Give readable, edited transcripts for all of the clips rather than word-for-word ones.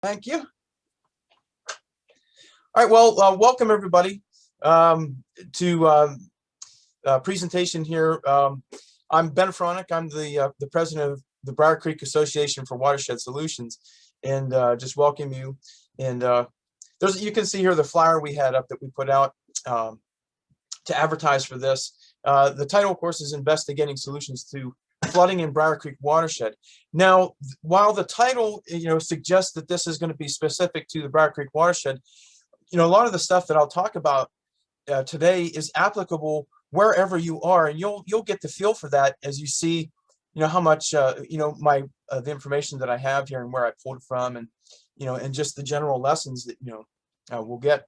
Thank you. All right, well, welcome everybody to presentation here. I'm Ben Fronick. I'm the president of the Briar Creek Association for Watershed Solutions, and just welcome you. And you can see here the flyer we had up that we put out to advertise for this. The title, of course, is Investigating Solutions to Flooding in Briar Creek Watershed. Now, while the title, suggests that this is going to be specific to the Briar Creek Watershed, a lot of the stuff that I'll talk about today is applicable wherever you are, and you'll get the feel for that as you see, how much the information that I have here and where I pulled from, and and just the general lessons that we'll get.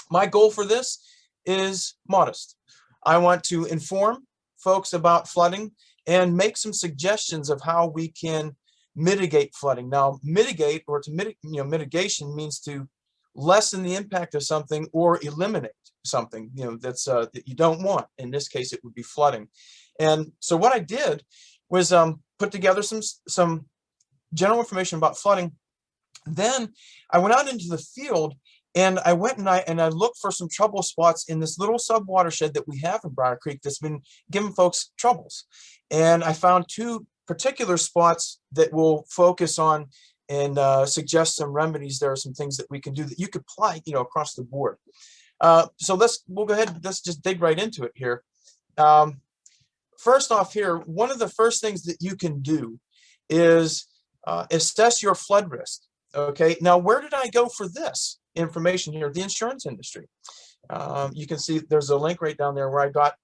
My goal for this is modest. I want to inform folks about flooding and make some suggestions of how we can mitigate flooding. Now, mitigate, or to mitigation means to lessen the impact of something or eliminate something that's that you don't want. In this case, it would be flooding. And so what I did was put together some general information about flooding. Then I went out into the field and I went and I looked for some trouble spots in this little sub watershed that we have in Briar Creek that's been giving folks troubles. And I found two particular spots that will focus on and suggest some remedies. There are some things that we can do that you could apply, across the board. So we'll go ahead. Let's just dig right into it here. First off, here, one of the first things that you can do is assess your flood risk. Okay. Now, where did I go for this information here? The insurance industry. You can see there's a link right down there where I got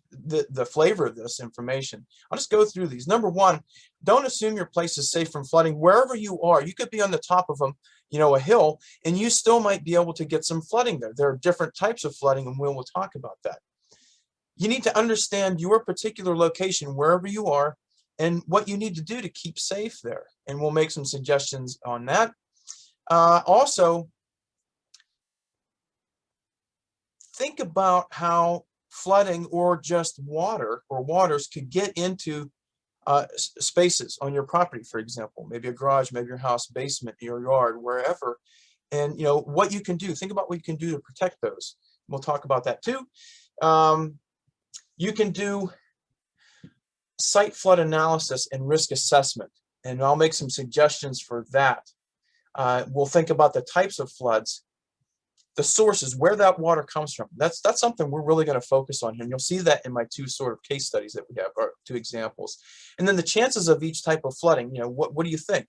the flavor of this information. I'll just go through these. Number one, don't assume your place is safe from flooding. Wherever you are, you could be on the top of a hill, and you still might be able to get some flooding there. There are different types of flooding, and we'll talk about that. You need to understand your particular location, wherever you are, and what you need to do to keep safe there. And we'll make some suggestions on that. Also, think about how flooding or just water or waters could get into spaces on your property, for example, maybe a garage, maybe your house, basement, your yard, wherever. And what you can do. Think about what you can do to protect those. We'll talk about that too. You can do site flood analysis and risk assessment, and I'll make some suggestions for that. We'll think about the types of floods, the sources, where that water comes from. That's something we're really going to focus on here, and you'll see that in my two sort of case studies that we have, or two examples. And then the chances of each type of flooding. What do you think?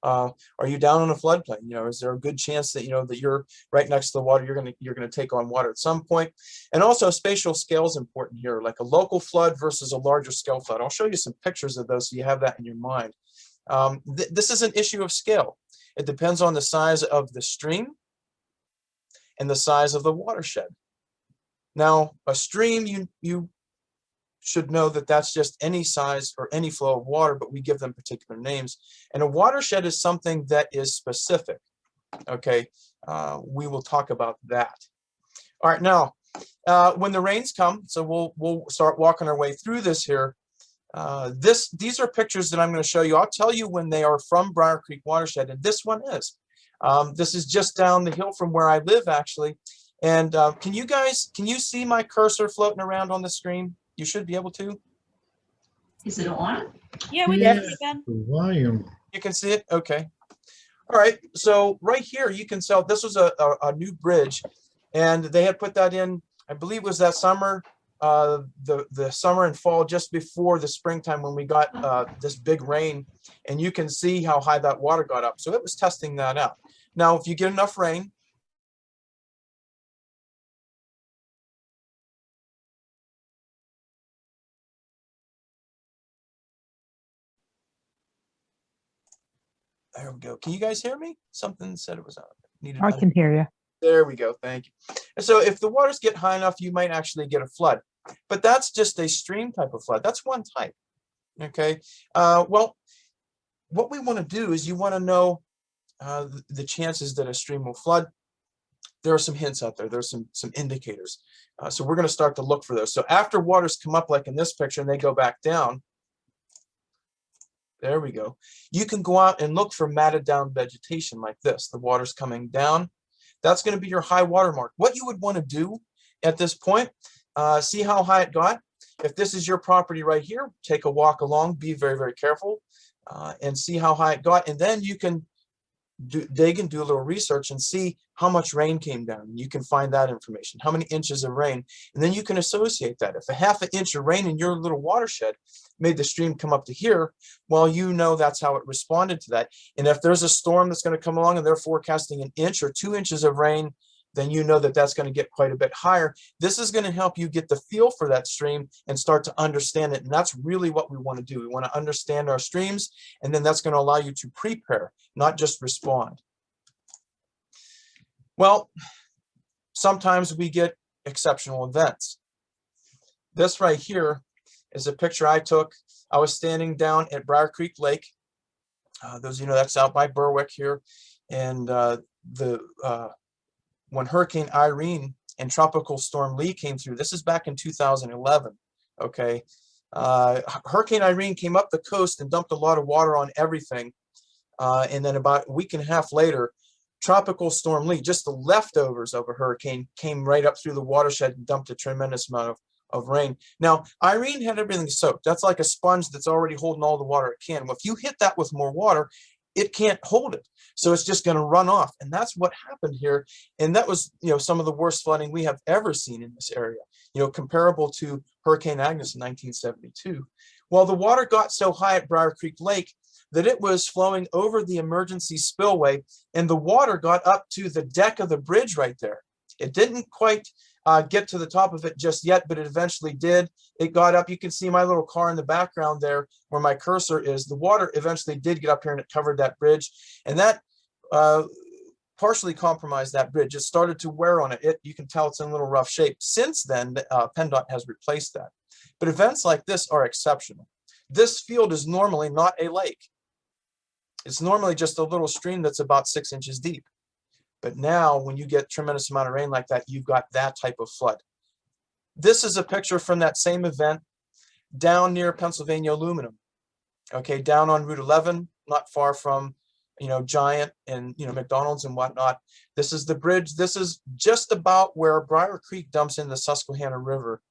Are you down on a floodplain? Is there a good chance that that you're right next to the water? You're gonna take on water at some point. And also, spatial scale is important here, like a local flood versus a larger scale flood. I'll show you some pictures of those so you have that in your mind. This is an issue of scale. It depends on the size of the stream and the size of the watershed. Now, a stream, you should know that that's just any size or any flow of water, but we give them particular names. And a watershed is something that is specific. Okay, we will talk about that. All right, now, when the rains come, so we'll start walking our way through this here. These are pictures that I'm going to show you. I'll tell you when they are from Briar Creek Watershed, and this one is. This is just down the hill from where I live, actually. And can you see my cursor floating around on the screen? You should be able to. Is it on? Yeah, we can see it, Ben. Volume. You can see it? Okay. All right. So right here, you can tell this was a new bridge, and they had put that in, I believe it was that summer, the summer and fall just before the springtime when we got this big rain, and you can see how high that water got up. So it was testing that out. Now, if you get enough rain, there we go. Can you guys hear me? Something said it was needed. I can hear you. There we go. Thank you. And so if the waters get high enough, you might actually get a flood. But that's just a stream type of flood. That's one type. Okay. Well, what we want to do is you want to know the chances that a stream will flood. There are some hints out there. There's some indicators. So we're going to start to look for those. So after waters come up, like in this picture, and they go back down, There we go. You can go out and look for matted down vegetation like this. The water's coming down. That's going to be your high water mark. What you would want to do at this point, see how high it got. If this is your property right here, take a walk along, be very, very careful, and see how high it got. And then you can dig and do a little research and see how much rain came down. You can find that information, how many inches of rain, and then you can associate that. If a half an inch of rain in your little watershed made the stream come up to here, well, you know that's how it responded to that. And if there's a storm that's going to come along and they're forecasting an inch or 2 inches of rain, then you know that that's going to get quite a bit higher. This is going to help you get the feel for that stream and start to understand it. And that's really what we want to do. We want to understand our streams, and then that's going to allow you to prepare, not just respond. Well, sometimes we get exceptional events. This right here is a picture I took. I was standing down at Briar Creek Lake. Those of you know, that's out by Berwick here. And when Hurricane Irene and Tropical Storm Lee came through, this is back in 2011, okay? Hurricane Irene came up the coast and dumped a lot of water on everything. And then about a week and a half later, Tropical Storm Lee, just the leftovers of a hurricane, came right up through the watershed and dumped a tremendous amount of rain. Now, Irene had everything soaked. That's like a sponge that's already holding all the water it can. Well, if you hit that with more water, it can't hold it. So it's just going to run off. And that's what happened here. And that was, you know, some of the worst flooding we have ever seen in this area, you know, comparable to Hurricane Agnes in 1972. Well, the water got so high at Briar Creek Lake that it was flowing over the emergency spillway, and the water got up to the deck of the bridge right there. It didn't quite get to the top of it just yet, but it eventually did. It got up. You can see my little car in the background there where my cursor is. The water eventually did get up here and it covered that bridge, and that partially compromised that bridge. It started to wear on it. You can tell it's in a little rough shape. Since then, PennDOT has replaced that. But events like this are exceptional. This field is normally not a lake. It's normally just a little stream that's about 6 inches deep. But now when you get tremendous amount of rain like that, you've got that type of flood. This is a picture from that same event down near Pennsylvania Aluminum. Okay, down on Route 11, not far from, you know, Giant and, you know, McDonald's and whatnot. This is the bridge. This is just about where Briar Creek dumps in the Susquehanna River.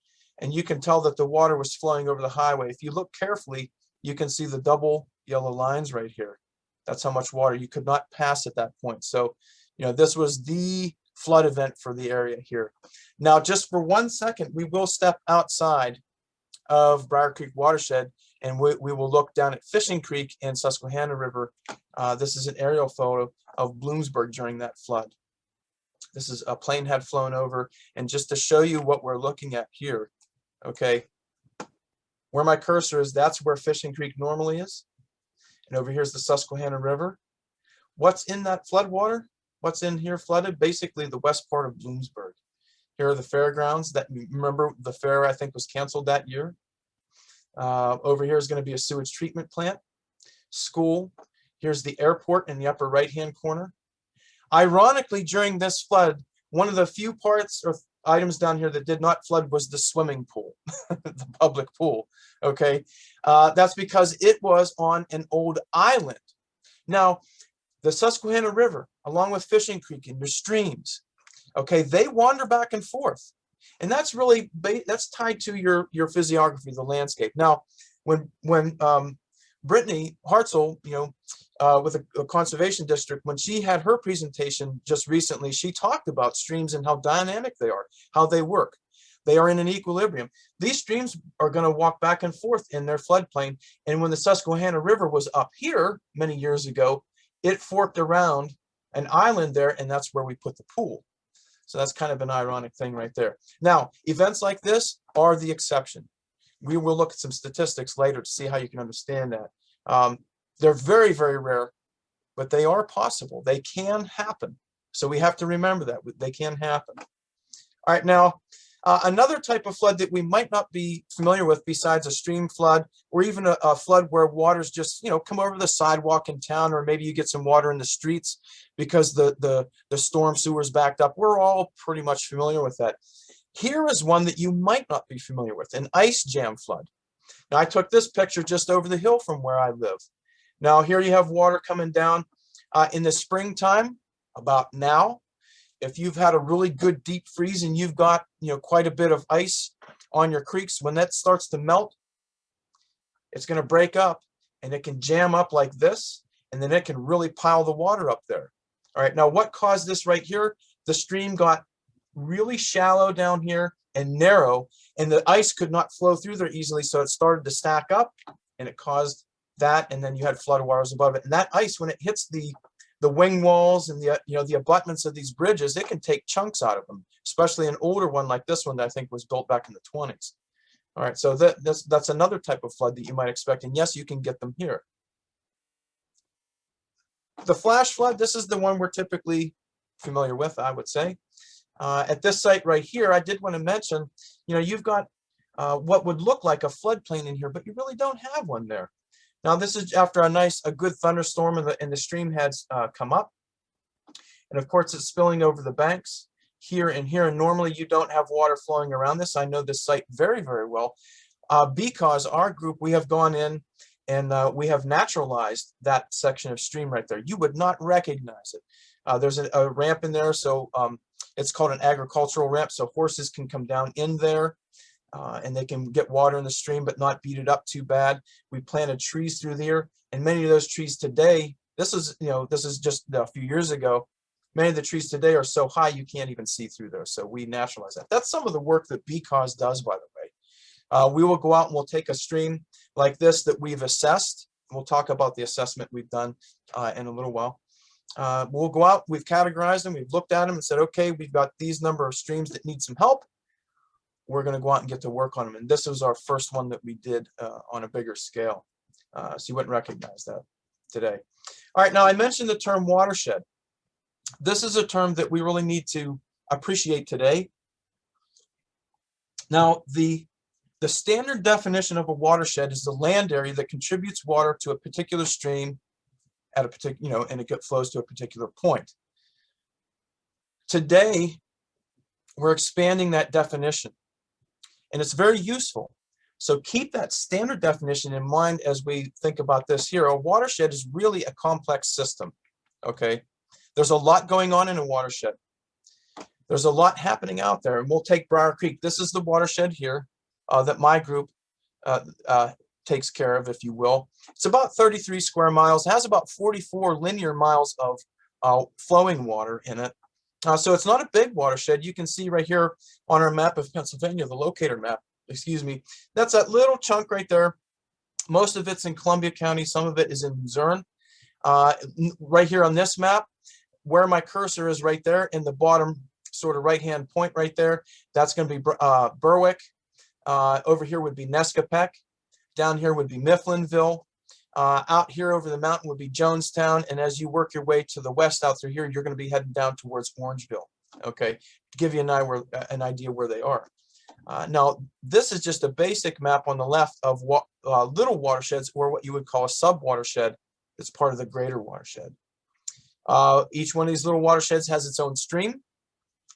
And you can tell that the water was flowing over the highway. If you look carefully, you can see the double yellow lines right here. That's how much water you could not pass at that point. So, you know, this was the flood event for the area here. Now, just for 1 second, we will step outside of Briar Creek Watershed, and we will look down at Fishing Creek and Susquehanna River. This is an aerial photo of Bloomsburg during that flood. This is a plane had flown over, and just to show you what we're looking at here, okay, where my cursor is, that's where Fishing Creek normally is. And over here's the Susquehanna River. What's in that flood water? What's in here flooded? Basically the west part of Bloomsburg. Here are the fairgrounds. That, remember, the fair I think was canceled that year. Over here is going to be a sewage treatment plant, school. Here's the airport in the upper right-hand corner. Ironically, during this flood, one of the few parts or items down here that did not flood was the swimming pool, the public pool. Okay, that's because it was on an old island. Now, the Susquehanna River, along with Fishing Creek and your streams, okay, they wander back and forth. And that's really, that's tied to your physiography, the landscape. Now, when Brittany Hartzell, you know, with a conservation district, when she had her presentation just recently, she talked about streams and how dynamic they are, how they work. They are in an equilibrium. These streams are going to walk back and forth in their floodplain. And when the Susquehanna River was up here many years ago, it forked around an island there, and that's where we put the pool. So that's kind of an ironic thing right there. Now, events like this are the exception. We will look at some statistics later to see how you can understand that. They're very, very rare, but they are possible. They can happen. So we have to remember that they can happen. All right, now, another type of flood that we might not be familiar with besides a stream flood or even a flood where water's just, you know, come over the sidewalk in town, or maybe you get some water in the streets because the storm sewer's backed up. We're all pretty much familiar with that. Here is one that you might not be familiar with, an ice jam flood. Now, I took this picture just over the hill from where I live. Now here you have water coming down in the springtime, about now. If you've had a really good deep freeze and you've got, quite a bit of ice on your creeks, when that starts to melt, it's going to break up and it can jam up like this, and then it can really pile the water up there. All right, now what caused this right here? The stream got really shallow down here and narrow, and the ice could not flow through there easily, so it started to stack up, and it caused that, and then you had flood waters above it. And that ice, when it hits the wing walls and the abutments of these bridges, it can take chunks out of them, especially an older one like this one that I think was built back in the 20s. All right, so that's another type of flood that you might expect, and yes, you can get them here. The flash flood, this is the one we're typically familiar with, I would say. At this site right here, I did want to mention, you've got what would look like a floodplain in here, but you really don't have one there. Now, this is after a good thunderstorm and the stream has come up. And of course, it's spilling over the banks here and here. And normally you don't have water flowing around this. I know this site very, very well. Because our group, we have gone in and we have naturalized that section of stream right there. You would not recognize it. There's a ramp in there, so it's called an agricultural ramp, so horses can come down in there and they can get water in the stream but not beat it up too bad. We planted trees through there, and many of those trees today, this is just a few years ago, many of the trees today are so high you can't even see through there, so we naturalize that. That's some of the work that BCAWS does, by the way. We will go out and we'll take a stream like this that we've assessed. We'll talk about the assessment we've done in a little while. We'll go out, we've categorized them, we've looked at them and said, okay, we've got these number of streams that need some help. We're going to go out and get to work on them. And this was our first one that we did on a bigger scale. So you wouldn't recognize that today. All right, now I mentioned the term watershed. This is a term that we really need to appreciate today. Now, the standard definition of a watershed is the land area that contributes water to a particular stream at a particular, and it flows to a particular point. Today, we're expanding that definition, and it's very useful. So keep that standard definition in mind as we think about this here. A watershed is really a complex system, okay? There's a lot going on in a watershed. There's a lot happening out there, and we'll take Briar Creek. This is the watershed here that my group takes care of, if you will. It's about 33 square miles, has about 44 linear miles of flowing water in it. So it's not a big watershed. You can see right here on our map of Pennsylvania, the locator map, excuse me, that's that little chunk right there. Most of it's in Columbia County, some of it is in Luzerne. Right here on this map, where my cursor is right there in the bottom sort of right-hand point right there, that's going to be Berwick. Over here would be Nescapec. Down here would be Mifflinville. Out here over the mountain would be Jonestown. And as you work your way to the west out through here, you're going to be heading down towards Orangeville. Okay, to give you an idea where they are. Now, this is just a basic map on the left of what little watersheds, or what you would call a sub-watershed. It's part of the greater watershed. Each one of these little watersheds has its own stream.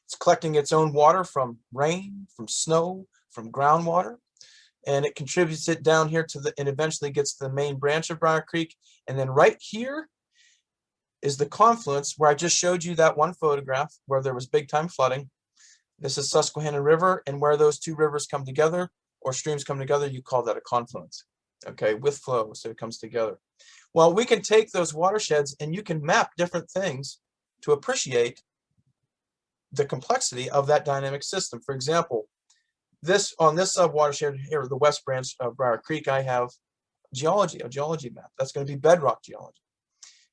It's collecting its own water from rain, from snow, from groundwater, and it contributes it down here to and eventually gets to the main branch of Briar Creek. And then right here is the confluence where I just showed you that one photograph where there was big time flooding. This is Susquehanna River, and where those two rivers come together or streams come together, you call that a confluence, okay, with flow, so it comes together. Well, we can take those watersheds and you can map different things to appreciate the complexity of that dynamic system. For example, on this sub-watershed here, the west branch of Briar Creek, I have a geology map. That's going to be bedrock geology.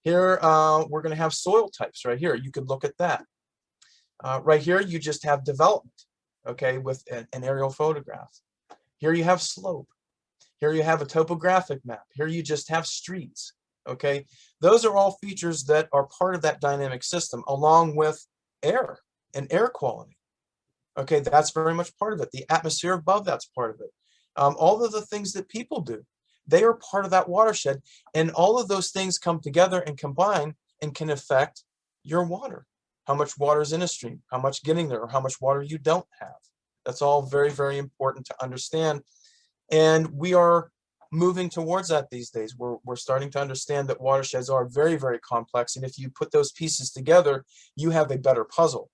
Here, we're going to have soil types right here. You could look at that. Right here, you just have development, okay, with an aerial photograph. Here you have slope. Here you have a topographic map. Here you just have streets, okay? Those are all features that are part of that dynamic system, along with air and air quality. Okay, that's very much part of it. The atmosphere above, that's part of it. All of the things that people do, they are part of that watershed, and all of those things come together and combine and can affect your water. How much water is in a stream, how much getting there, or how much water you don't have. That's all very, very important to understand. And we are moving towards that these days. We're starting to understand that watersheds are very, very complex. And if you put those pieces together, you have a better puzzle.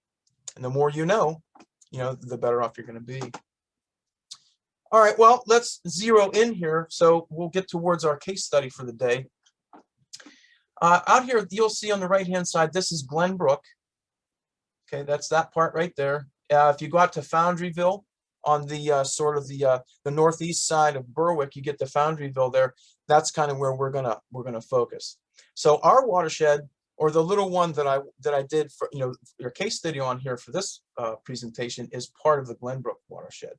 And the more you know, the better off you're going to be. All right, well, let's zero in here. So we'll get towards our case study for the day. Out here, you'll see on the right-hand side, this is Glenbrook. Okay, that's that part right there. If you go out to Foundryville on the sort of the northeast side of Berwick, you get to Foundryville there. That's kind of where we're gonna focus. So our watershed, or the little one that I did for your case study on here for this presentation, is part of the Glenbrook watershed.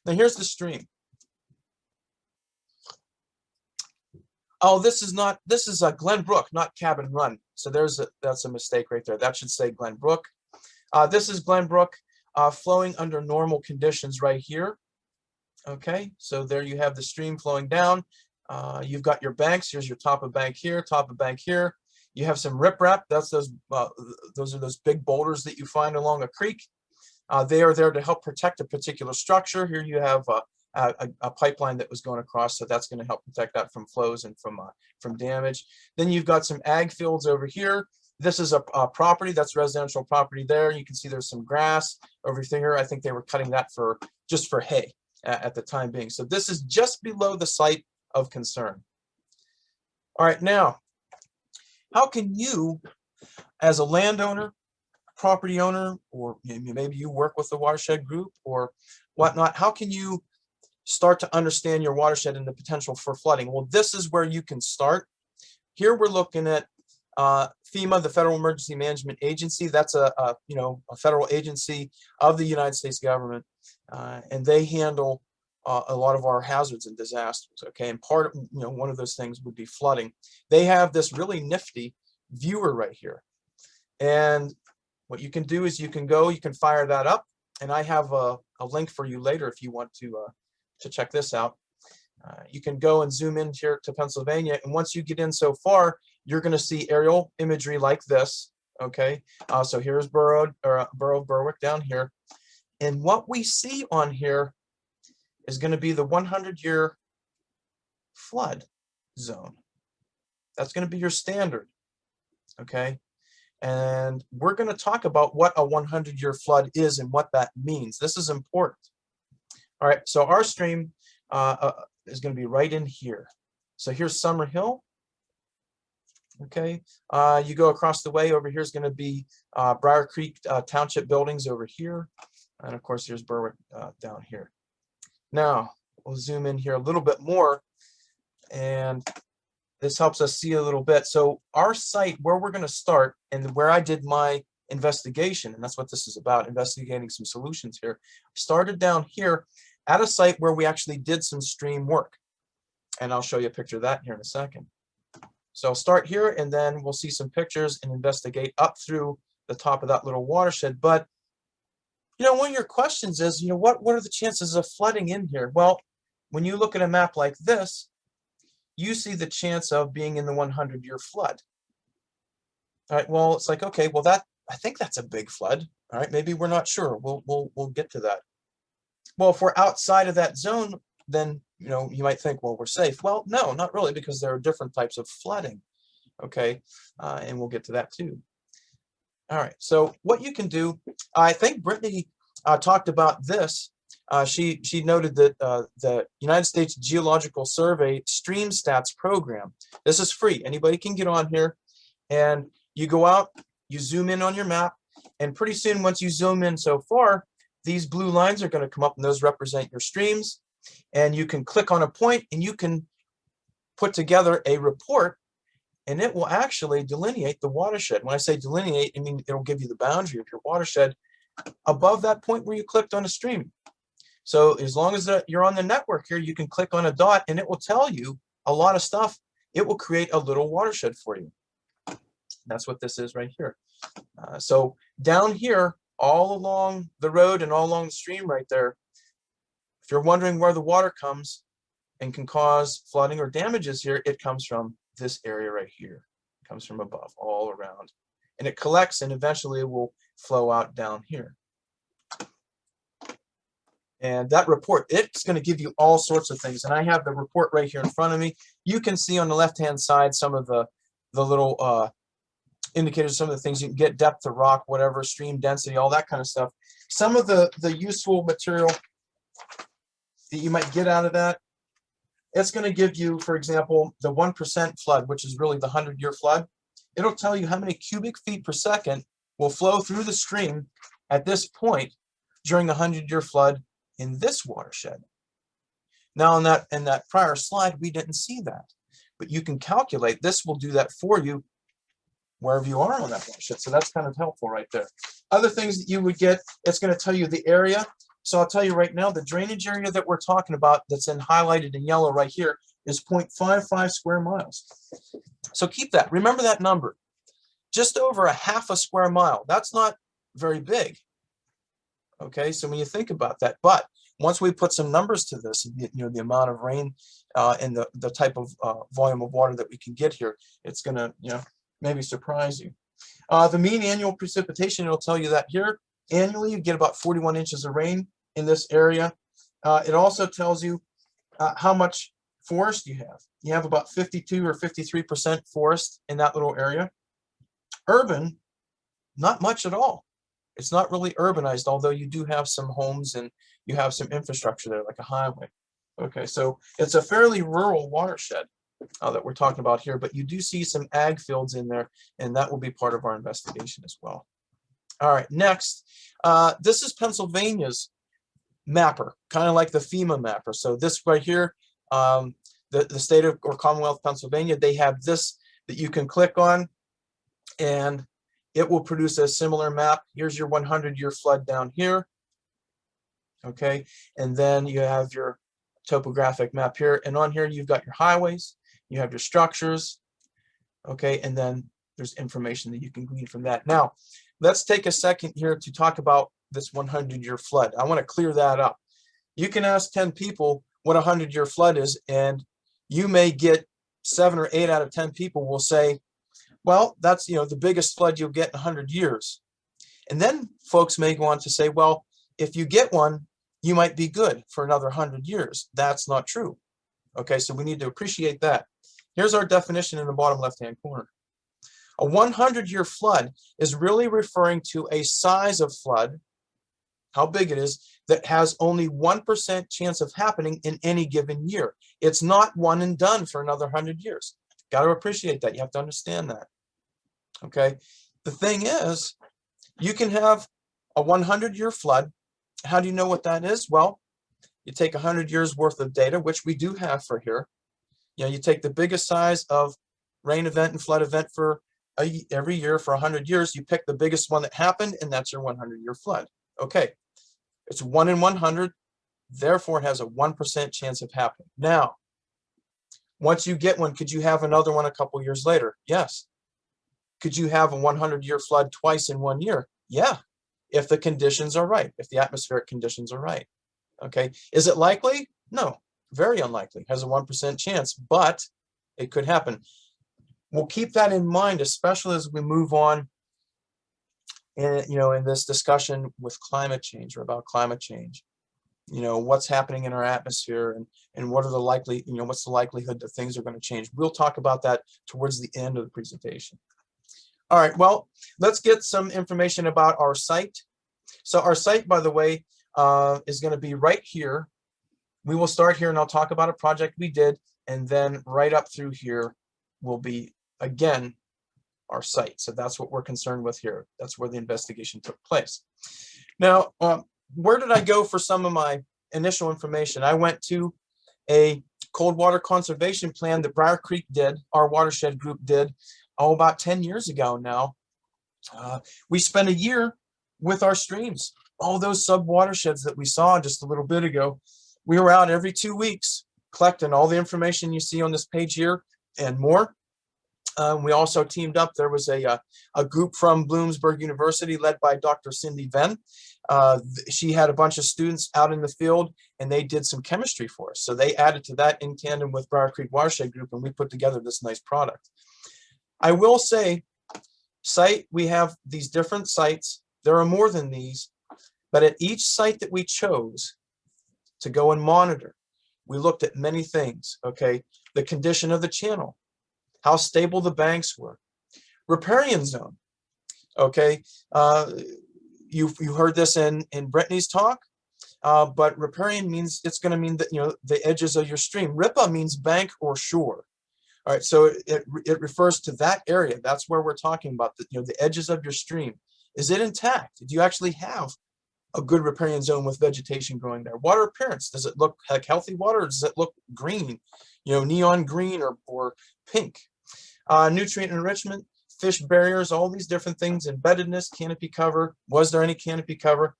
Now here's the stream. Oh, this is Glenbrook, not Cabin Run. So that's a mistake right there. That should say Glenbrook. This is Glenbrook flowing under normal conditions right here. Okay, so there you have the stream flowing down. You've got your banks. Here's your top of bank here, top of bank here. You have some riprap. That's those are those big boulders that you find along a creek. They are there to help protect a particular structure. Here you have a pipeline that was going across, so that's going to help protect that from flows and from damage. Then you've got some ag fields over here. This is a property, that's residential property there. You can see there's some grass over here. I think they were cutting that just for hay at the time being. So this is just below the site of concern. All right, now, how can you, as a landowner, property owner, or maybe you work with the watershed group or whatnot, how can you start to understand your watershed and the potential for flooding? Well, this is where you can start. Here we're looking at FEMA, the Federal Emergency Management Agency. That's a federal agency of the United States government, and they handle a lot of our hazards and disasters. Okay, and one of those things would be flooding. They have this really nifty viewer right here, and what you can do is you can fire that up, and I have a link for you later if you want to check this out. You can go and zoom in here to Pennsylvania, and once you get in so far, you're going to see aerial imagery like this. Okay, so here's borough of Berwick down here, and what we see on here is going to be the 100-year flood zone. That's going to be your standard. Okay, and we're going to talk about what a 100-year flood is and what that means. This is important. All right, so our stream is going to be right in here. So here's Summer Hill. Okay, you go across the way, over here is going to be Briar Creek Township buildings over here. And of course, here's Berwick down here. Now, we'll zoom in here a little bit more, and this helps us see a little bit. So our site, where we're going to start, and where I did my investigation, and that's what this is about, investigating some solutions here, started down here at a site where we actually did some stream work. And I'll show you a picture of that here in a second. So I'll start here, and then we'll see some pictures and investigate up through the top of that little watershed. But, one of your questions is, what are the chances of flooding in here? Well, when you look at a map like this, you see the chance of being in the 100-year flood. All right, well, it's like, okay, well, I think that's a big flood. All right, maybe we're not sure. We'll get to that. Well, if we're outside of that zone, then you might think, well, we're safe. Well, no, not really, because there are different types of flooding. Okay, and we'll get to that too. All right, so what you can do, I think Brittany talked about this. She noted that the United States Geological Survey Stream Stats program, this is free. Anybody can get on here, and you go out, you zoom in on your map, and pretty soon, once you zoom in so far, these blue lines are going to come up, and those represent your streams. And you can click on a point, and you can put together a report, and it will actually delineate the watershed. When I say delineate, I mean it'll give you the boundary of your watershed above that point where you clicked on a stream. So as long as you're on the network here, you can click on a dot, and it will tell you a lot of stuff. It will create a little watershed for you. That's what this is right here. So down here, all along the road and all along the stream right there, if you're wondering where the water comes and can cause flooding or damages here, it comes from this area right here. It comes from above, all around. And it collects, and eventually it will flow out down here. And that report, it's going to give you all sorts of things. And I have the report right here in front of me. You can see on the left-hand side some of the little indicators, some of the things you can get: depth of rock, whatever, stream density, all that kind of stuff. Some of the useful material that you might get out of that, it's going to give you, for example, the 1% flood, which is really the 100-year flood. It'll tell you how many cubic feet per second will flow through the stream at this point during the 100-year flood in this watershed. Now, in that prior slide, we didn't see that, but you can calculate. This will do that for you wherever you are on that watershed. So that's kind of helpful right there. Other things that you would get, it's going to tell you the area. So I'll tell you right now, the drainage area that we're talking about that's highlighted in yellow right here is 0.55 square miles. So keep that. Remember that number. Just over a half a square mile. That's not very big. Okay, so when you think about that, but once we put some numbers to this, the amount of rain and the type of volume of water that we can get here, it's going to, maybe surprise you. The mean annual precipitation, it'll tell you that here. Annually, you get about 41 inches of rain in this area. It also tells you how much forest you have. You have about 52 or 53% forest in that little area. Urban, not much at all. It's not really urbanized, although you do have some homes and you have some infrastructure there, like a highway. Okay, so it's a fairly rural watershed that we're talking about here, but you do see some ag fields in there, and that will be part of our investigation as well. All right, next, this is Pennsylvania's mapper, kind of like the FEMA mapper. So this right here, the state of or Commonwealth of Pennsylvania, they have this that you can click on, and it will produce a similar map. Here's your 100-year flood down here. Okay, and then you have your topographic map here, and on here you've got your highways, you have your structures, okay, and then there's information that you can glean from that. Now, let's take a second here to talk about this 100-year flood. I want to clear that up. You can ask 10 people what a 100-year flood is, and you may get 7 or 8 out of 10 people will say, well, that's the biggest flood you'll get in 100 years. And then folks may go on to say, well, if you get one, you might be good for another 100 years. That's not true. Okay, so we need to appreciate that. Here's our definition in the bottom left-hand corner. A 100-year flood is really referring to a size of flood, how big it is, that has only 1% chance of happening in any given year. It's not one and done for another 100 years. Got to appreciate that. You have to understand that. Okay. The thing is, you can have a 100-year flood. How do you know what that is? Well, you take 100 years worth of data, which we do have for here. You take the biggest size of rain event and flood event for every year for 100 years. You pick the biggest one that happened, and that's your 100-year flood. Okay. It's 1 in 100. Therefore, it has a 1% chance of happening. Now, once you get one, could you have another one a couple years later? Yes. Could you have a 100-year flood twice in 1 year? Yeah, if the conditions are right, if the atmospheric conditions are right. Okay, is it likely? No, very unlikely. Has a 1% chance, but it could happen. We'll keep that in mind, especially as we move on in this discussion with climate change or about climate change. What's happening in our atmosphere and what are the what's the likelihood that things are going to change. We'll talk about that towards the end of the presentation. All right, well, let's get some information about our site. So our site, by the way, is going to be right here. We will start here and I'll talk about a project we did, and then right up through here will be, again, our site. So that's what we're concerned with here. That's where the investigation took place. Now, where did I go for some of my initial information? I went to a cold water conservation plan that Briar Creek did, our watershed group did, about 10 years ago now. We spent a year with our streams, all those sub-watersheds that we saw just a little bit ago. We were out every 2 weeks collecting all the information you see on this page here and more. We also teamed up. There was a group from Bloomsburg University led by Dr. Cindy Venn. She had a bunch of students out in the field, and they did some chemistry for us. So they added to that in tandem with Briar Creek Watershed Group, and we put together this nice product. I will say, we have these different sites. There are more than these, but at each site that we chose, to go and monitor. We looked at many things, okay? The condition of the channel, how stable the banks were, riparian zone, okay? You heard this in Brittany's talk, but riparian means, it's going to mean that, the edges of your stream. Ripa means bank or shore. All right, so it refers to that area. That's where we're talking about, the edges of your stream. Is it intact? Do you actually have a good riparian zone with vegetation growing there? Water appearance, does it look like healthy water, or does it look green, neon green or pink? Nutrient enrichment, fish barriers, all these different things, embeddedness, canopy cover. Was there any canopy cover?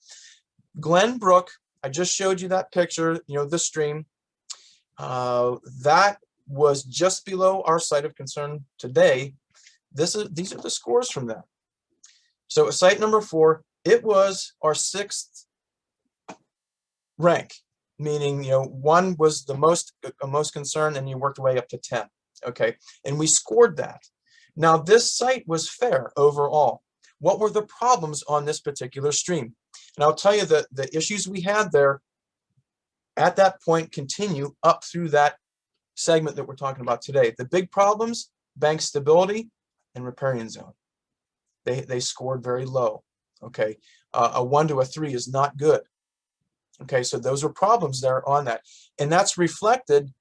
Glen Brook, I just showed you that picture, the stream. That was just below our site of concern today. These are the scores from that. So at site number 4, it was our 6th rank, meaning 1 was the most concerned, and you worked your way up to 10. Okay, and we scored that. Now this site was fair overall. What were the problems on this particular stream? And I'll tell you that the issues we had there at that point continue up through that segment that we're talking about today. The big problems: bank stability and riparian zone. They scored very low. Okay, a 1 to a 3 is not good. Okay, so those are problems there on that, and that's reflected,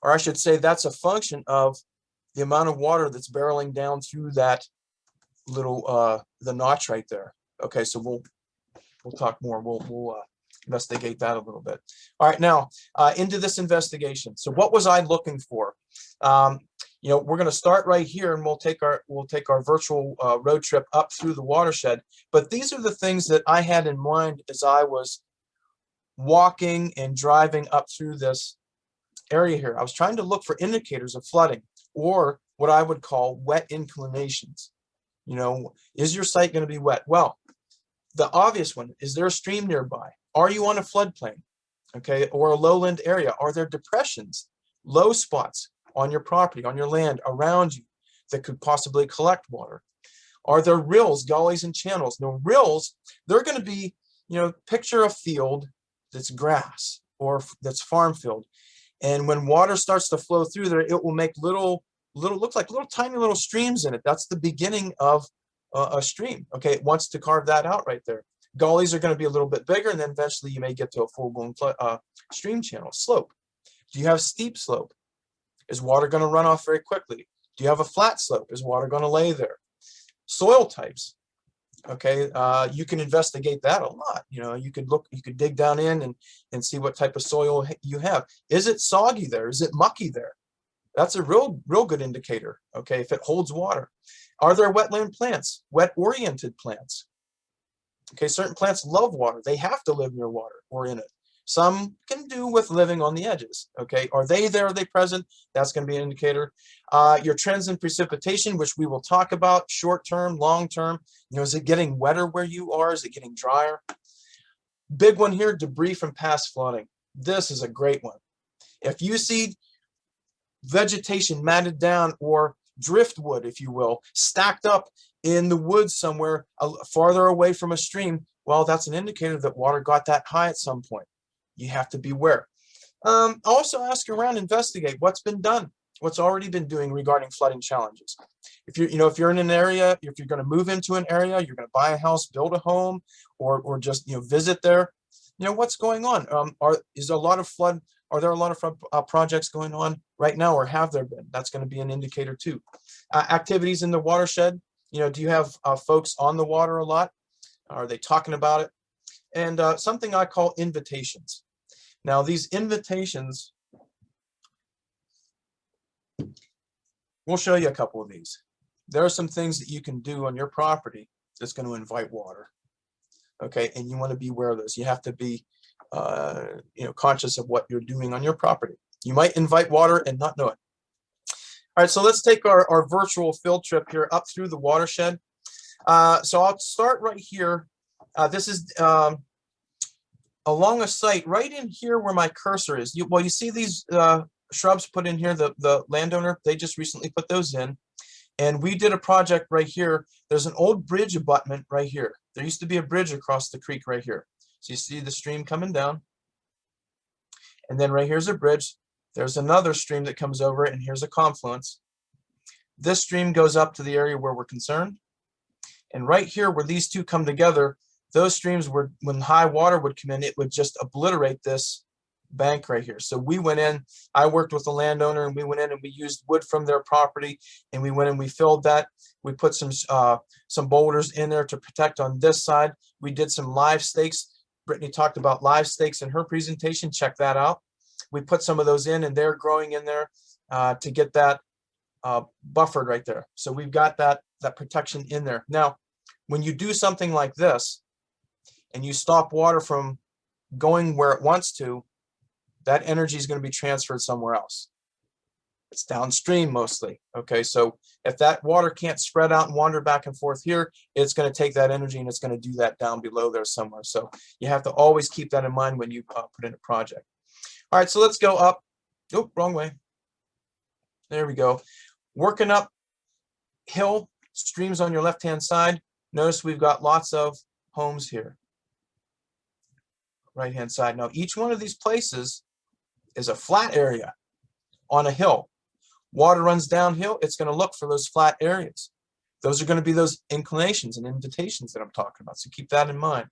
or I should say, that's a function of the amount of water that's barreling down through that little the notch right there. Okay, so we'll talk more. We'll investigate that a little bit. All right, now into this investigation. So what was I looking for? We're going to start right here, and we'll take our virtual road trip up through the watershed. But these are the things that I had in mind as I was walking and driving up through this area here. I was trying to look for indicators of flooding, or what I would call wet inclinations. Is your site going to be wet? Well, the obvious one: is there a stream nearby? Are you on a floodplain? Okay, or a lowland area? Are there depressions, low spots on your property, on your land, around you that could possibly collect water? Are there rills, gullies, and channels? Now, rills, they're going to be, picture a field that's grass or that's farm field, and when water starts to flow through there, it will make look like little tiny little streams in it. That's the beginning of a stream. Okay, it wants to carve that out right there. Gullies are going to be a little bit bigger, and then eventually you may get to a full-blown stream channel. Slope. Do you have steep slope? Is water going to run off very quickly? Do you have a flat slope? Is water going to lay there? Soil types. Okay, you can investigate that a lot. You could dig down in and see what type of soil you have. Is it soggy there? Is it mucky there? That's a real good indicator. Okay, if it holds water. Are there wetland plants? Wet-oriented plants. Okay, certain plants love water. They have to live near water or in it. Some can do with living on the edges. Okay, are they there? Are they present? That's going to be an indicator. Your trends in precipitation, which we will talk about, short term, long term. Is it getting wetter where you are? Is it getting drier? Big one here: debris from past flooding. This is a great one. If you see vegetation matted down, or driftwood, if you will, stacked up in the woods somewhere farther away from a stream, well, that's an indicator that water got that high at some point. You have to beware. Also ask around, investigate what's been done, what's already been doing regarding flooding challenges. If you're in an area, if you're going to move into an area, you're going to buy a house, build a home, or just visit there, what's going on? Are there a lot of flood projects going on right now, or have there been? That's going to be an indicator too. Activities in the watershed. Do you have folks on the water a lot? Are they talking about it? And something I call invitations. Now, these invitations, we'll show you a couple of these. There are some things that you can do on your property that's going to invite water. Okay, and you want to be aware of those. You have to be conscious of what you're doing on your property. You might invite water and not know it. All right, so let's take our virtual field trip here up through the watershed. So I'll start right here. This is along a site right in here where my cursor is. You see these shrubs put in here, the landowner, they just recently put those in. And we did a project right here. There's an old bridge abutment right here. There used to be a bridge across the creek right here. So you see the stream coming down. And then right here's a bridge. There's another stream that comes over, and here's a confluence. This stream goes up to the area where we're concerned. And right here where these two come together, those streams were, when high water would come in, it would just obliterate this bank right here. So we went in, I worked with the landowner, and we went in and we used wood from their property, and we went and we filled that. We put some boulders in there to protect on this side. We did some live stakes. Brittany talked about live stakes in her presentation. Check that out. We put some of those in, and they're growing in there to get that buffered right there. So we've got that protection in there. Now, when you do something like this and you stop water from going where it wants to, that energy is going to be transferred somewhere else. It's downstream mostly. Okay, so if that water can't spread out and wander back and forth here, it's going to take that energy and it's going to do that down below there somewhere. So you have to always keep that in mind when you put in a project. All right, so let's go up. Oh, wrong way. There we go. Working up hill, streams on your left-hand side. Notice we've got lots of homes here. Right-hand side. Now, each one of these places is a flat area on a hill. Water runs downhill, it's going to look for those flat areas. Those are going to be those inclinations and indentations that I'm talking about. So keep that in mind.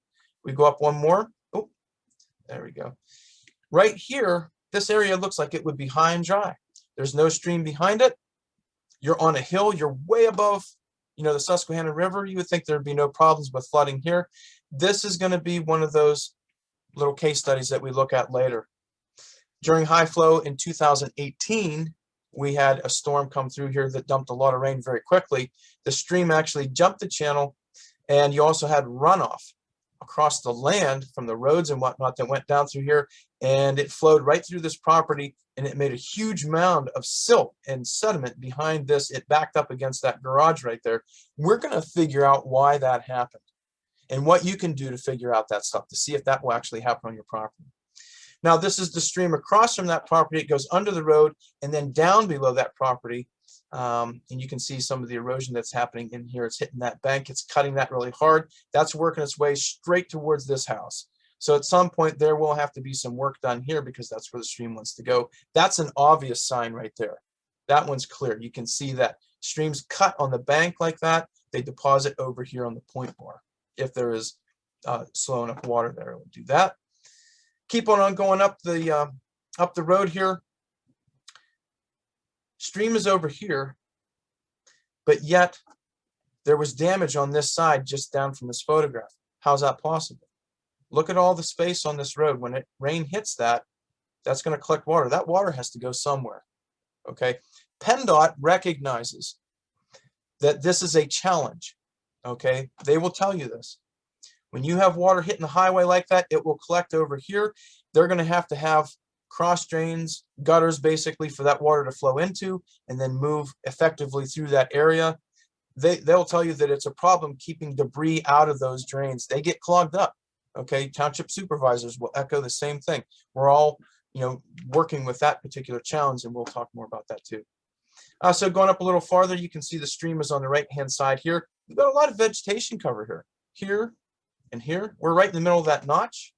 We go up one more. Oh, there we go. Right here, this area looks like it would be high and dry. There's no stream behind it. You're on a hill. You're way above, the Susquehanna River. You would think there'd be no problems with flooding here. This is going to be one of those little case studies that we look at later. During high flow in 2018, we had a storm come through here that dumped a lot of rain very quickly. The stream actually jumped the channel, and you also had runoff across the land from the roads and whatnot that went down through here, and it flowed right through this property, and it made a huge mound of silt and sediment behind this. It backed up against that garage right there. We're going to figure out why that happened and what you can do to figure out that stuff to see if that will actually happen on your property. Now, this is the stream across from that property. It goes under the road and then down below that property. And you can see some of the erosion that's happening in here. It's hitting that bank. It's cutting that really hard. That's working its way straight towards this house. So at some point there will have to be some work done here because that's where the stream wants to go. That's an obvious sign right there. That one's clear. You can see that streams cut on the bank like that. They deposit over here on the point bar. If there is slow enough water there, it will do that. Keep on going up the road here. Stream is over here, but yet there was damage on this side just down from this photograph. How's that possible? Look at all the space on this road. When rain hits that, that's going to collect water. That water has to go somewhere. Okay. PennDOT recognizes that this is a challenge. Okay. They will tell you this. When you have water hitting the highway like that, it will collect over here. They're going to have cross drains, gutters basically for that water to flow into and then move effectively through that area. They'll tell you that it's a problem keeping debris out of those drains. They get clogged up. Okay, township supervisors will echo the same thing. We're all, working with that particular challenge, and we'll talk more about that too. So going up a little farther, you can see the stream is on the right-hand side here. We've got a lot of vegetation cover here. Here and here, we're right in the middle of that notch.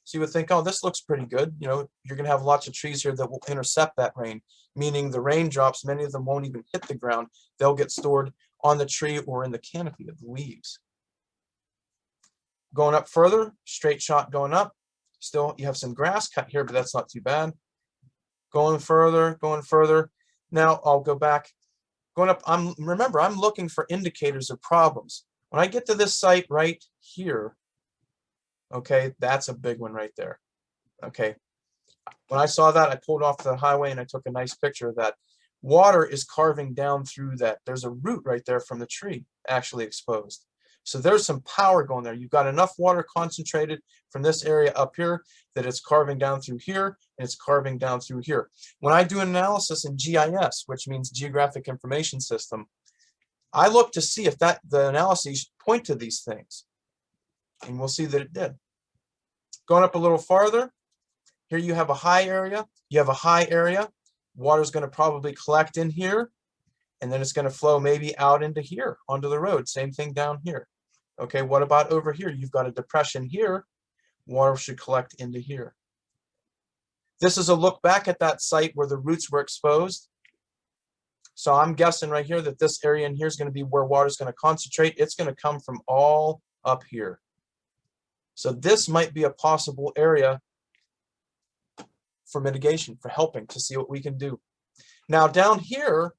So you would think, oh, this looks pretty good. You're going to have lots of trees here that will intercept that rain, meaning the raindrops, many of them won't even hit the ground. They'll get stored on the tree or in the canopy of the leaves. Going up further, straight shot going up. Still, you have some grass cut here, but that's not too bad. Going further, going further. Now I'll go back. Going up, remember, I'm looking for indicators of problems. When I get to this site right here, okay, that's a big one right there. Okay, when I saw that, I pulled off the highway and I took a nice picture of that. Water is carving down through that. There's a root right there from the tree actually exposed. So there's some power going there. You've got enough water concentrated from this area up here that it's carving down through here and it's carving down through here. When I do an analysis in GIS, which means Geographic Information System, I look to see if the analyses point to these things. And we'll see that it did. Going up a little farther, here you have a high area. You have a high area. Water's going to probably collect in here, and then it's going to flow maybe out into here, onto the road. Same thing down here. Okay, what about over here? You've got a depression here. Water should collect into here. This is a look back at that site where the roots were exposed. So I'm guessing right here that this area in here is going to be where water is going to concentrate. It's going to come from all up here. So this might be a possible area for mitigation, for helping to see what we can do. Now down here,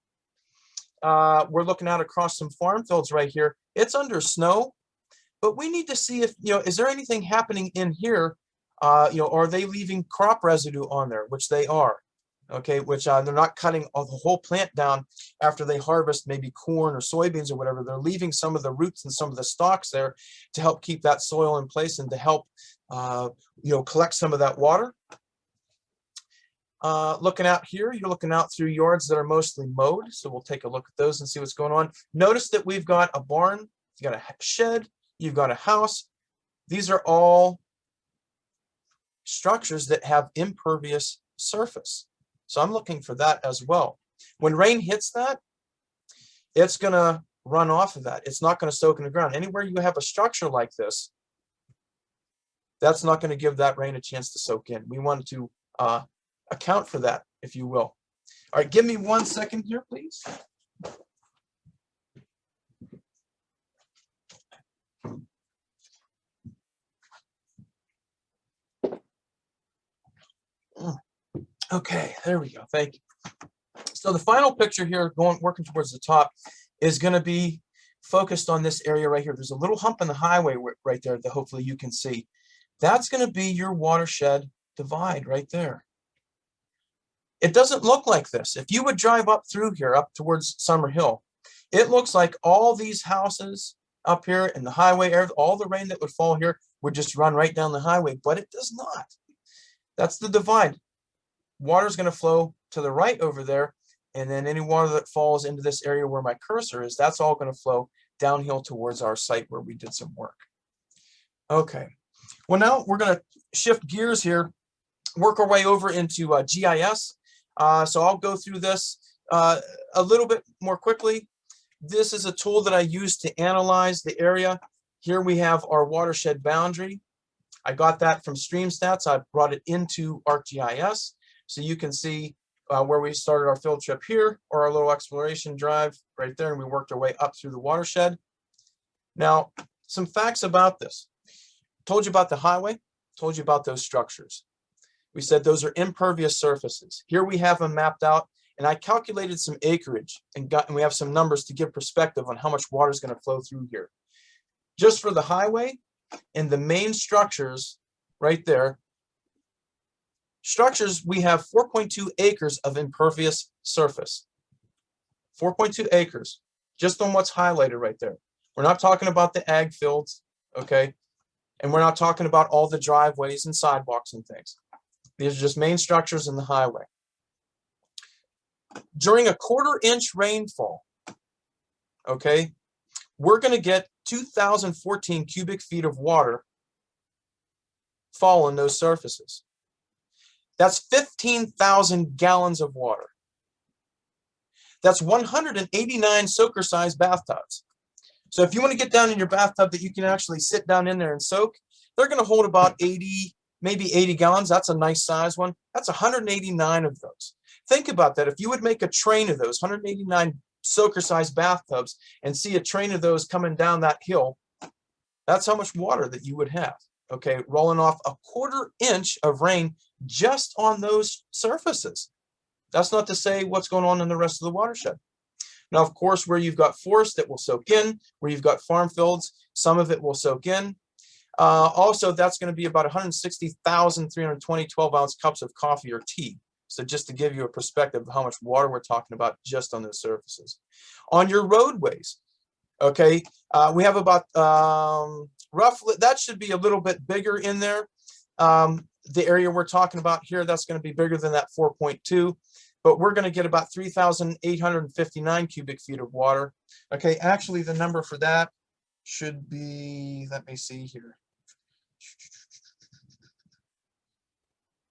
we're looking out across some farm fields right here. It's under snow, but we need to see if, is there anything happening in here? Are they leaving crop residue on there, which they are. Okay, which they're not cutting the whole plant down after they harvest maybe corn or soybeans or whatever. They're leaving some of the roots and some of the stalks there to help keep that soil in place and to help, collect some of that water. Looking out here, you're looking out through yards that are mostly mowed. So we'll take a look at those and see what's going on. Notice that we've got a barn, you've got a shed, you've got a house. These are all structures that have impervious surface. So I'm looking for that as well. When rain hits that, it's going to run off of that. It's not going to soak in the ground. Anywhere you have a structure like this, that's not going to give that rain a chance to soak in. We want to account for that, if you will. All right, give me 1 second here, please. Okay, there we go. Thank you. So the final picture here, working towards the top, is going to be focused on this area right here. There's a little hump in the highway right there that hopefully you can see. That's going to be your watershed divide right there. It doesn't look like this. If you would drive up through here, up towards Summer Hill, it looks like all these houses up here in the highway area, all the rain that would fall here would just run right down the highway, but it does not. That's the divide. Water is going to flow to the right over there, and then any water that falls into this area where my cursor is, that's all going to flow downhill towards our site where we did some work. Okay, well now we're going to shift gears here, work our way over into GIS. So I'll go through this a little bit more quickly. This is a tool that I use to analyze the area. Here we have our watershed boundary. I got that from StreamStats. I brought it into ArcGIS. So you can see where we started our field trip here, or our little exploration drive right there, and we worked our way up through the watershed. Now, some facts about this. Told you about the highway, told you about those structures. We said those are impervious surfaces. Here we have them mapped out, and I calculated some acreage, and we have some numbers to give perspective on how much water is going to flow through here. Just for the highway and the main structures right there, structures, we have 4.2 acres of impervious surface. 4.2 acres, just on what's highlighted right there. We're not talking about the ag fields, okay? And we're not talking about all the driveways and sidewalks and things. These are just main structures in the highway. During a 1/4 inch rainfall, okay, we're going to get 2,014 cubic feet of water fall on those surfaces. That's 15,000 gallons of water. That's 189 soaker-sized bathtubs. So if you want to get down in your bathtub that you can actually sit down in there and soak, they're going to hold about 80, maybe 80 gallons. That's a nice size one. That's 189 of those. Think about that. If you would make a train of those 189 soaker-sized bathtubs and see a train of those coming down that hill, that's how much water that you would have. Okay, rolling off a 1/4 inch of rain just on those surfaces. That's not to say what's going on in the rest of the watershed. Now, of course, where you've got forest, that will soak in. Where you've got farm fields, some of it will soak in. Also, that's going to be about 160,320 12-ounce cups of coffee or tea. So just to give you a perspective of how much water we're talking about just on those surfaces. On your roadways, okay, we have about roughly, that should be a little bit bigger in there. The area we're talking about here, that's going to be bigger than that 4.2, but we're going to get about 3,859 cubic feet of water. Okay, actually the number for that should be, let me see here.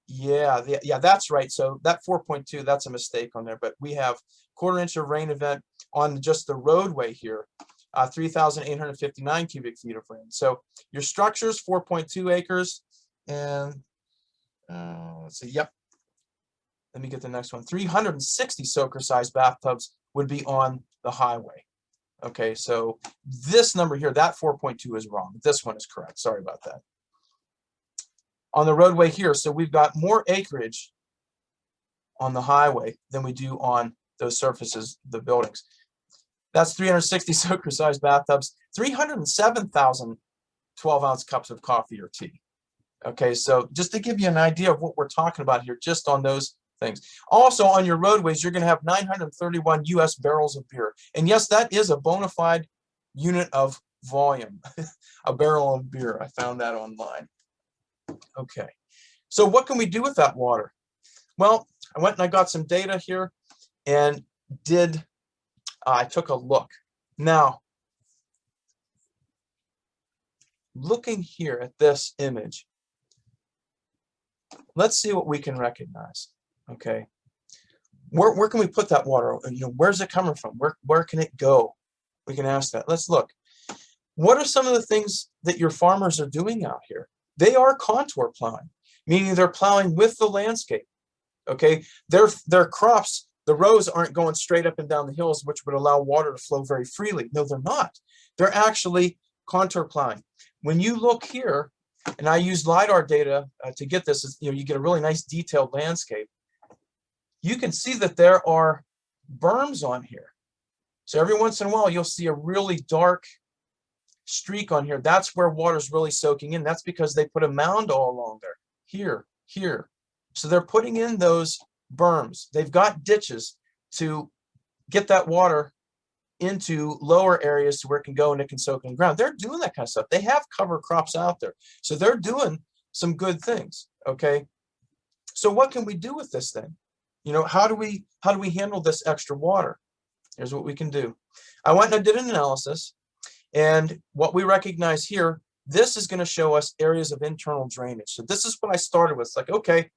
Yeah, that's right. So that 4.2, that's a mistake on there, but we have 1/4 inch of rain event on just the roadway here, 3,859 cubic feet of rain. So your structures, 4.2 acres, and let's see, yep, let me get the next one. 360 soaker-sized bathtubs would be on the highway. Okay, so this number here, that 4.2 is wrong. This one is correct. Sorry about that. On the roadway here, so we've got more acreage on the highway than we do on those surfaces, the buildings. That's 360 soaker-sized bathtubs, 307,000 12-ounce cups of coffee or tea. Okay, so just to give you an idea of what we're talking about here, just on those things. Also, on your roadways, you're going to have 931 U.S. barrels of beer. And yes, that is a bona fide unit of volume, a barrel of beer. I found that online. Okay, so what can we do with that water? Well, I went and I got some data here and I took a look. Now, looking here at this image, let's see what we can recognize. Okay, where can we put that water? You know, where's it coming from? Where can it go? We can ask that. Let's look. What are some of the things that your farmers are doing out here? They are contour plowing, meaning they're plowing with the landscape. Okay, their crops, the rows aren't going straight up and down the hills, which would allow water to flow very freely. No, they're not. They're actually contour plowing. When you look here, and I use LiDAR data to get this, you know, you get a really nice detailed landscape. You can see that there are berms on here. So every once in a while, you'll see a really dark streak on here. That's where water's really soaking in. That's because they put a mound all along there, here. So they're putting in those berms. They've got ditches to get that water into lower areas to where it can go and it can soak in the ground. They're doing that kind of stuff. They have cover crops out there. So they're doing some good things. Okay. So what can we do with this thing? You know, how do we handle this extra water? Here's what we can do. I went and I did an analysis, and what we recognize here, this is going to show us areas of internal drainage. So this is what I started with. It's like, okay,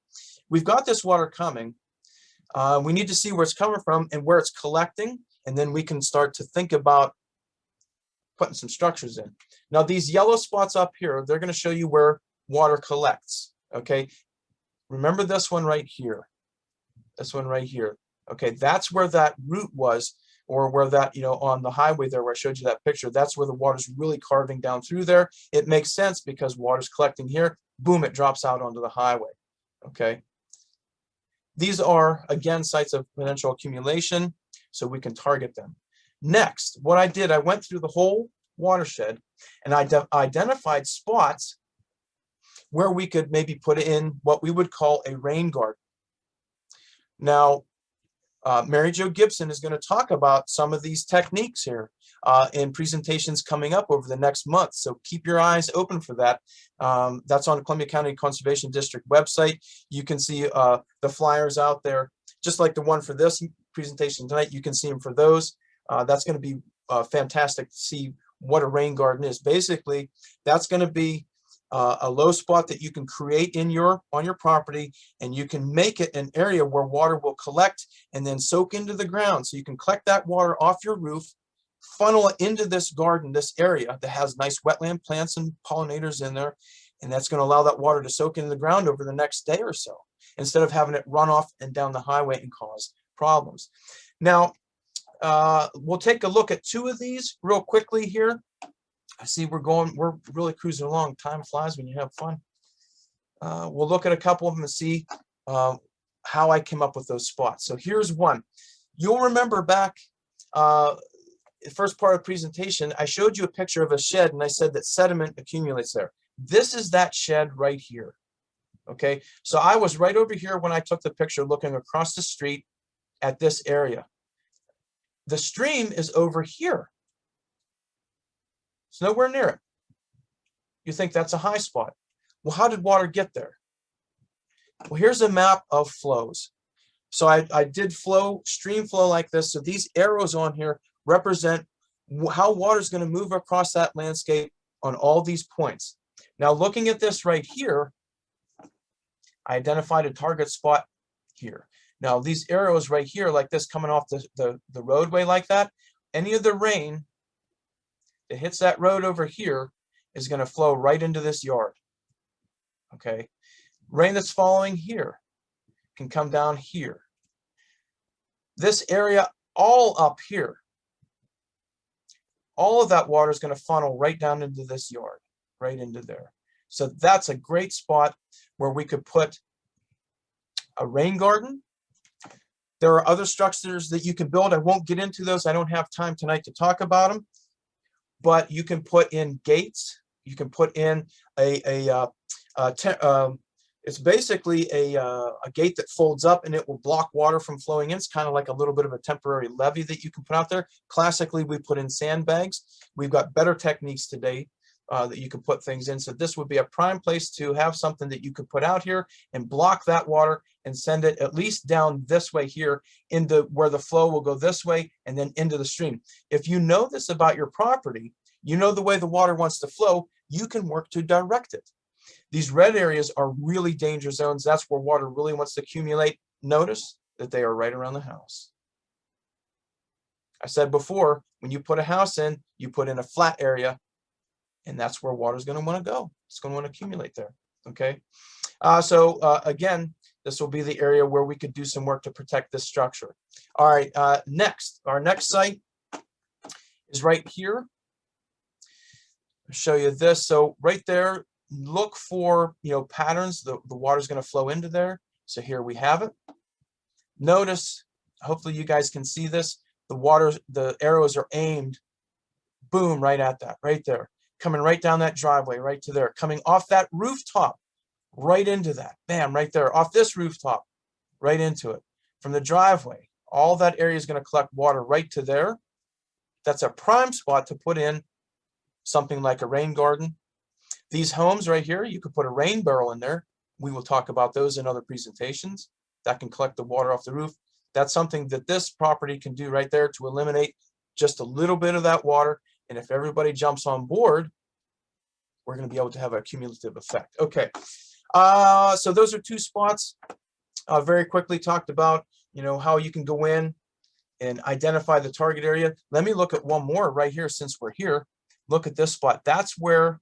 we've got this water coming. We need to see where it's coming from and where it's collecting, and then we can start to think about putting some structures in. Now, these yellow spots up here, they're going to show you where water collects. Okay, remember this one right here. This one right here. Okay, that's where that route was, or where that, you know, on the highway there where I showed you that picture, that's where the water's really carving down through there. It makes sense because water's collecting here, boom, it drops out onto the highway. Okay. These are, again, sites of potential accumulation, so we can target them. Next, what I did, I went through the whole watershed and I identified spots where we could maybe put in what we would call a rain garden. Now, Mary Jo Gibson is going to talk about some of these techniques here in presentations coming up over the next month. So keep your eyes open for that. That's on the Columbia County Conservation District website. You can see the flyers out there, just like the one for this presentation tonight. You can see them for those. That's going to be fantastic to see what a rain garden is. Basically, that's going to be a low spot that you can create on your property, and you can make it an area where water will collect and then soak into the ground. So you can collect that water off your roof, funnel it into this garden, this area that has nice wetland plants and pollinators in there, and that's going to allow that water to soak into the ground over the next day or so, instead of having it run off and down the highway and cause problems. Now, we'll take a look at two of these real quickly here. I see we're really cruising along. Time flies when you have fun. We'll look at a couple of them and see how I came up with those spots. So here's one. You'll remember back the first part of the presentation, I showed you a picture of a shed and I said that sediment accumulates there. This is that shed right here. Okay, so I was right over here when I took the picture, looking across the street at this area. The stream is over here. It's nowhere near it. You think that's a high spot. Well, how did water get there? Well, here's a map of flows. So I did stream flow like this. So these arrows on here represent how water is going to move across that landscape on all these points. Now, looking at this right here, I identified a target spot here. Now, these arrows right here, like this, coming off the roadway like that, any of the rain that hits that road over here is going to flow right into this yard. Okay, rain that's following here can come down here. This area all up here, all of that water is going to funnel right down into this yard, right into there. So that's a great spot where we could put a rain garden. There are other structures that you can build. I won't get into those. I don't have time tonight to talk about them. But you can put in gates. You can put in it's basically a gate that folds up and it will block water from flowing in. It's kind of like a little bit of a temporary levee that you can put out there. Classically, we put in sandbags. We've got better techniques today that you can put things in. So this would be a prime place to have something that you could put out here and block that water and send it at least down this way here into where the flow will go this way and then into the stream. If you know this about your property, you know the way the water wants to flow, you can work to direct it. These red areas are really danger zones. That's where water really wants to accumulate. Notice that they are right around the house. I said before, when you put a house in, you put in a flat area, and that's where water is going to want to go. It's going to want to accumulate there. Okay. Again, this will be the area where we could do some work to protect this structure. All right. Next, our next site is right here. I'll show you this. So right there, look for patterns. The water is going to flow into there. So here we have it. Notice, hopefully you guys can see this. The arrows are aimed, boom, right at that, right there. Coming right down that driveway, right to there. Coming off that rooftop, right into that. Bam, right there. Off this rooftop, right into it. From the driveway, all that area is going to collect water right to there. That's a prime spot to put in something like a rain garden. These homes right here, you could put a rain barrel in there. We will talk about those in other presentations. That can collect the water off the roof. That's something that this property can do right there to eliminate just a little bit of that water. And if everybody jumps on board, we're going to be able to have a cumulative effect. Okay, so those are two spots. Very quickly talked about, how you can go in and identify the target area. Let me look at one more right here since we're here. Look at this spot. That's where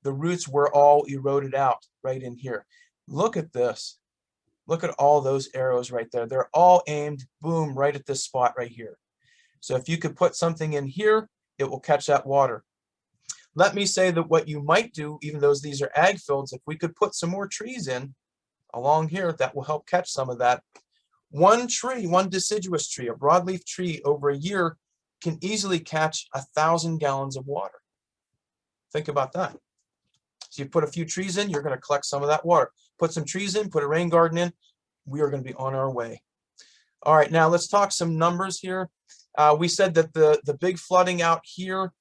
the roots were all eroded out, right in here. Look at this. Look at all those arrows right there. They're all aimed, boom, right at this spot right here. So if you could put something in here, it will catch that water. Let me say that what you might do, even though these are ag fields, if we could put some more trees in along here, that will help catch some of that. One tree, one deciduous tree, a broadleaf tree over a year can easily catch 1,000 gallons of water. Think about that. So you put a few trees in, you're going to collect some of that water. Put some trees in, put a rain garden in, we are going to be on our way. All right, now let's talk some numbers here. We said that the big flooding out here,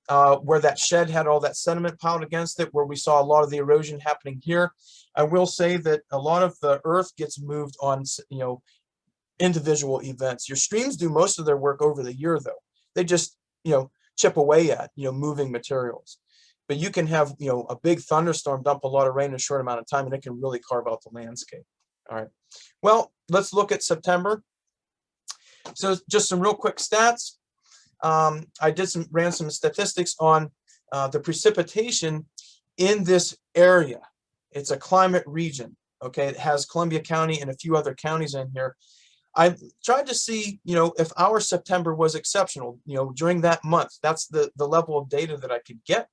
where that shed had all that sediment piled against it, where we saw a lot of the erosion happening here. I will say that a lot of the earth gets moved on, individual events. Your streams do most of their work over the year, though. They just, chip away at, moving materials. But you can have, a big thunderstorm dump a lot of rain in a short amount of time, and it can really carve out the landscape. All right. Well, let's look at September. So just some real quick stats. I ran some statistics on the precipitation in this area. It's a climate region. Okay, it has Columbia County and a few other counties in here. I tried to see, if our September was exceptional, during that month. That's the level of data that I could get.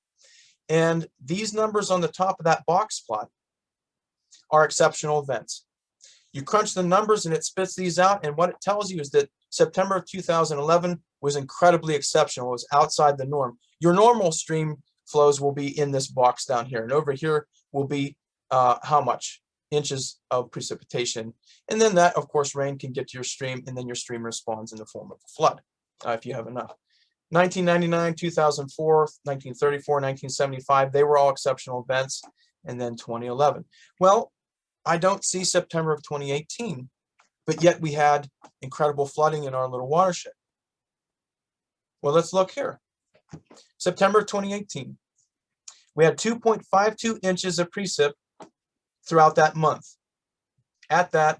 And these numbers on the top of that box plot are exceptional events. You crunch the numbers and it spits these out, and what it tells you is that September of 2011 was incredibly exceptional. It was outside the norm. Your normal stream flows will be in this box down here, and over here will be how much inches of precipitation. And then that, of course, rain can get to your stream, and then your stream responds in the form of a flood if you have enough. 1999, 2004, 1934, 1975, they were all exceptional events, and then 2011. Well, I don't see September of 2018, but yet we had incredible flooding in our little watershed. Well, let's look here. September of 2018, we had 2.52 inches of precip throughout that month at that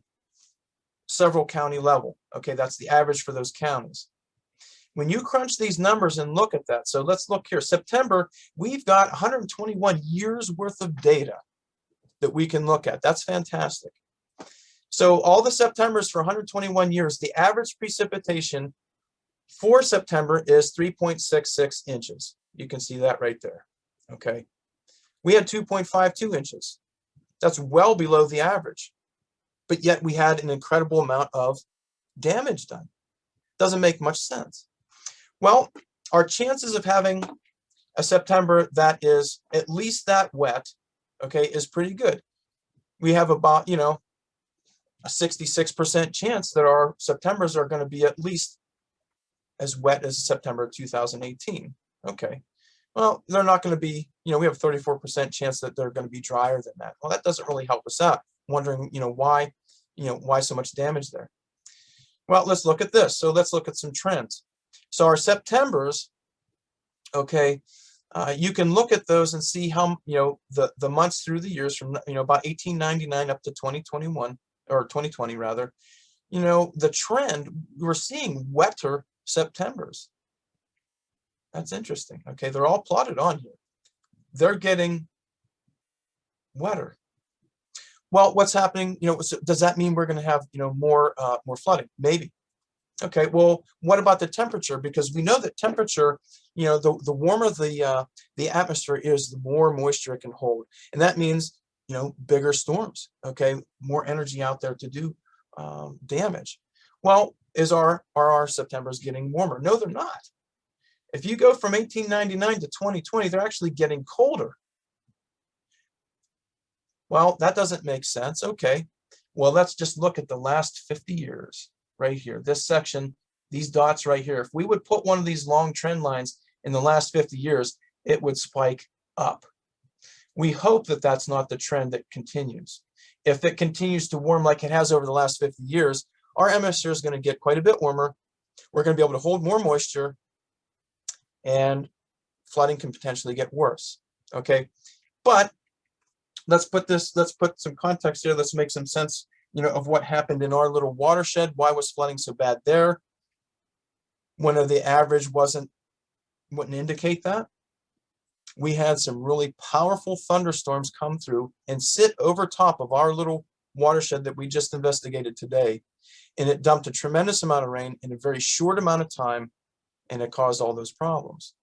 several county level. Okay, that's the average for those counties. When you crunch these numbers and look at that, so let's look here. September, we've got 121 years worth of data that we can look at. That's fantastic. So all the Septembers for 121 years, the average precipitation for September is 3.66 inches. You can see that right there. Okay. We had 2.52 inches. That's well below the average. But yet we had an incredible amount of damage done. Doesn't make much sense. Well, our chances of having a September that is at least that wet, okay, is pretty good. We have about, you know, a 66% chance that our Septembers are going to be at least as wet as September 2018. Okay. Well, they're not going to be, you know, we have a 34% chance that they're going to be drier than that. Well, that doesn't really help us out. Wondering, why so much damage there. Well, let's look at this. So let's look at some trends. So our Septembers, okay, you can look at those and see how, the months through the years from, about 1899 up to 2021, or 2020 rather, the trend, we're seeing wetter Septembers. That's interesting. Okay, they're all plotted on here. They're getting wetter. Well, what's happening? So does that mean we're going to have more flooding? Maybe. Okay. Well, what about the temperature? Because we know that temperature, the warmer the atmosphere is, the more moisture it can hold, and that means bigger storms. Okay, more energy out there to do damage. Well, are our Septembers getting warmer? No, they're not. If you go from 1899 to 2020, they're actually getting colder. Well, that doesn't make sense. Okay, well, let's just look at the last 50 years right here. This section, these dots right here. If we would put one of these long trend lines in the last 50 years, it would spike up. We hope that that's not the trend that continues. If it continues to warm like it has over the last 50 years, our atmosphere is going to get quite a bit warmer. We're going to be able to hold more moisture, and flooding can potentially get worse. Okay, but let's put some context here. Let's make some sense, of what happened in our little watershed. Why was flooding so bad there? When the average wouldn't indicate that. We had some really powerful thunderstorms come through and sit over top of our little watershed that we just investigated today, and it dumped a tremendous amount of rain in a very short amount of time, and it caused all those problems.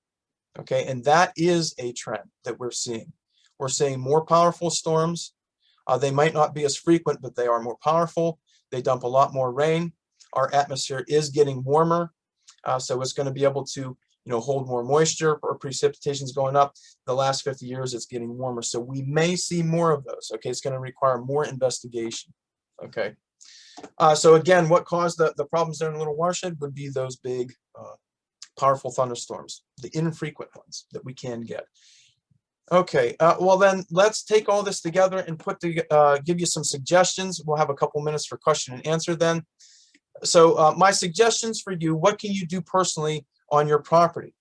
Okay, and that is a trend that we're seeing. We're seeing more powerful storms. They might not be as frequent, but they are more powerful. They dump a lot more rain. Our atmosphere is getting warmer, so it's going to be able to, hold more moisture, or precipitation is going up. The last 50 years, it's getting warmer, so we may see more of those. Okay, it's going to require more investigation. Okay, so again, what caused the problems there in the little watershed would be those big, powerful thunderstorms, the infrequent ones that we can get. Okay, well then let's take all this together and give you some suggestions. We'll have a couple minutes for question and answer then. So my suggestions for you: what can you do personally on your property?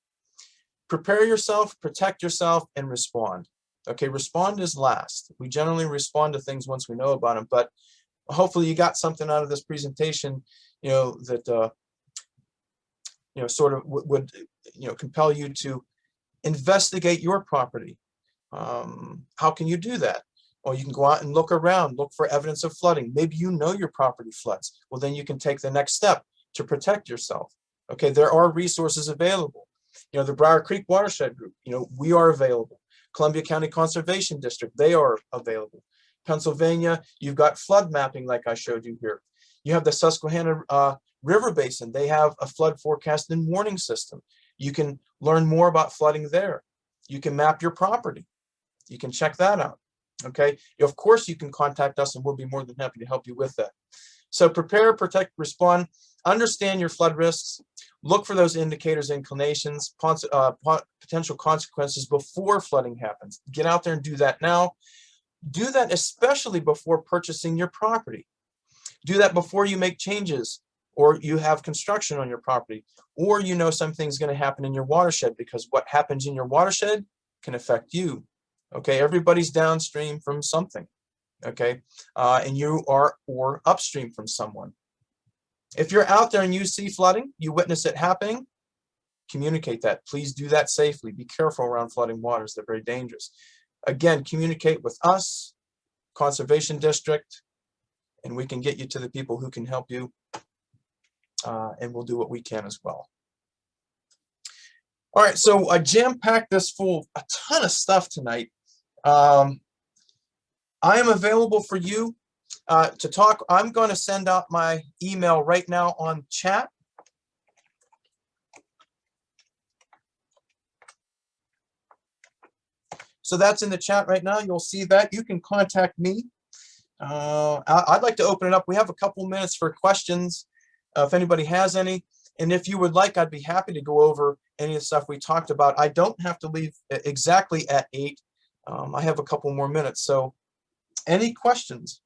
Prepare yourself, protect yourself, and respond. Okay, respond is last. We generally respond to things once we know about them, but hopefully you got something out of this presentation, that sort of would compel you to investigate your property. How can you do that? Well, you can go out and look around, look for evidence of flooding. Maybe your property floods. Well, then you can take the next step to protect yourself. Okay, there are resources available. The Briar Creek Watershed Group, we are available. Columbia County Conservation District, they are available. Pennsylvania, you've got flood mapping like I showed you here. You have the Susquehanna River Basin. They have a flood forecast and warning system. You can learn more about flooding there. You can map your property. You can check that out. Okay. Of course, you can contact us and we'll be more than happy to help you with that. So prepare, protect, respond, understand your flood risks, look for those indicators, inclinations, potential consequences before flooding happens. Get out there and do that now. Do that especially before purchasing your property. Do that before you make changes, or you have construction on your property, or something's going to happen in your watershed, because what happens in your watershed can affect you. Okay, everybody's downstream from something. Okay, and you are or upstream from someone. If you're out there and you see flooding, you witness it happening, communicate that. Please do that safely. Be careful around flooding waters. They're very dangerous. Again, communicate with us, Conservation District, and we can get you to the people who can help you, and we'll do what we can as well. All right, so I jam-packed this full of a ton of stuff tonight. I am available for you to talk. I'm going to send out my email right now on chat. So that's in the chat right now. You'll see that. You can contact me. I'd like to open it up. We have a couple minutes for questions, if anybody has any. And if you would like, I'd be happy to go over any of the stuff we talked about. I don't have to leave exactly at 8. I have a couple more minutes. So any questions?